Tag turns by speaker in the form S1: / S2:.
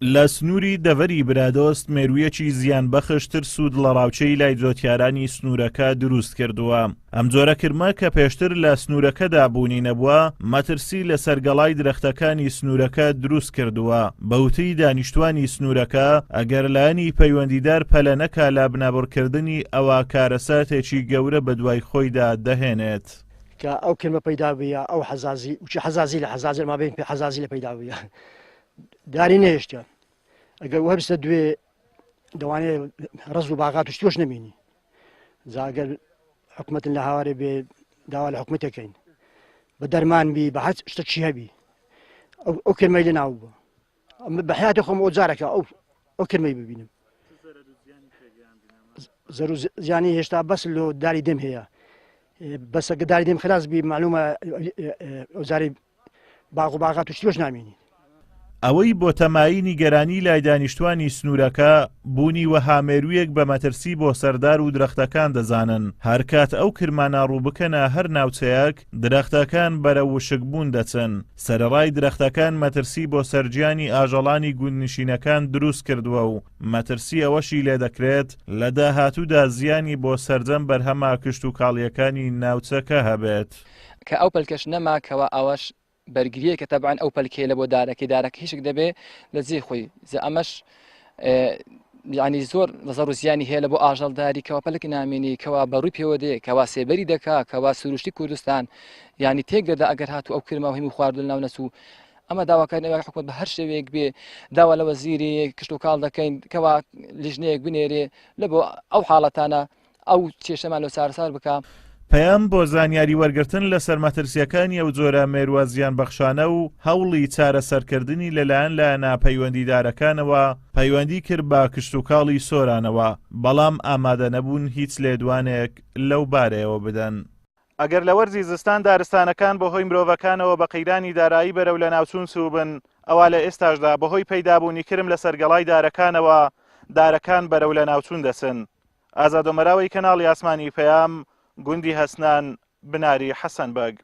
S1: لە سنووری دەڤەری برادۆست مێروویەکی زیانبەخشتر سوود لە ڕاوچەی لای جۆتیارانی سنوورەکە دروست کردووە. ئەم جۆرە کرمە کە پێشتر لە سنوورەکەدا بوونی نەبووە مەترسی لە سەرگەڵای درەختەکانی سنوورەکە دروست کردووە. بەوتەی دانیشتوانی سنوورەکە ئەگەر لایەنی پەیوەندیدار پەلە نەکا لە بنابڕکردنی ئەوە کارەساتێکی گەورە بە دوای خۆیدا دەهێنێت.
S2: کە ئەو کرمە پەیدا بووە ئەو حەزازی لە حەزازر ما بین حەزازی لە پەیدا بووە داری نێشتە ئەگەر وەبستە دوێ دەوانێت ڕز و باغات و شتۆش نەبینی زاگەر حکومەتن لە هاوارێ بێ داوا لە حکومەتەکەین بە دەرمان بی بە حەز شتە چی هەبی ئەو کرمەی لە ناو بووە بە حیاتی خۆم ئۆجارەکە ئەو کرمەی ببینم زەر و زیانی هێشتا بەس لۆ داری دێم هەیە بەسەکە داری دێم خلاص بی معلومە ئۆزاری باغ و باغات و شتۆش نامینی.
S1: ئەوەی بۆ تەمایی نیگەرانی لای دانیشتوانی سنوورەکە بوونی وەها مێروویەک بە مەترسی بۆ سەردار و درەختەکان دەزانن هەرکات ئەو کرمانە ڕووبکەنە هەر ناوچەیەک درەختەکان بەرە وشکبوون دەچن. سەرەڕای درەختەکان مەترسی بۆ سەرجیانی ئاژەڵانی گوندنشینەکان دروست کردووە و مەترسی ئەوەشی لێ دەکرێت لە داهاتوودا زیانی بۆ سەرجەم بەرهەما کشت و کاڵیەکانی ناوچەکە هەبێت
S3: کە ئەو پەلکەش نەماکەوە ئەوەش بەرگریە کە تەبعاً ئەو پەلکێ لە بۆ دارەکەی هیچێک دەبێ لە جێ خۆی ئەمەش یعنی زۆر لەزەر و زیانی هەیە لە بۆ ئاژەڵداری کەوا پەلک نامێنی کەوا بەڕووی پێوە دێ کەوا سێبەری دەکا کەوا سروشتی کوردستان یعنی تێک دەدا ئەگەر هاتو ئەو کرمە و هەموو خواردن ناو نەچوو ئەمە داواکاری حکومەت بە هەر شێوەیەک بێ داوا لە وەزیری کشت و کاڵ دەکەین کەوا لیژنەیەک بنێرێ لە بۆ ئەو حاڵەتانە ئەو کێشەمان لە سارسار بکە.
S1: پەیام بۆ زانیاری وەرگرتن لە سەرمەترسیەکانی ئەو جۆرە مێرووە زیان بەخشانە و هەوڵی چارەسەرکردنی لەلایەن لە ناپەیوەندیدارەکانەوە پەیوەندی کرد بە کشت و کاڵی سۆرانەوە بەڵام ئامادە نەبوون هیچ لێدوانێک لەو بارەیەوە بدەن. ئەگەر لە وەرزی زستان دارستانەکان بەهۆی مرۆڤەکانەوە بە قەیرانی دارایی بەرەو لە ناوچوون سوبن ئەوە لە ئێستاشدا بەهۆی پەیدابوونی کرم لە سەرگەڵای دارەکانەوە دارەکان بەرەو لە ناوچوون دەچن. ئازادۆمەراوی کەناڵی ئاسمانی پەیام گوندی هەسنان بناری حەسەنبەگ.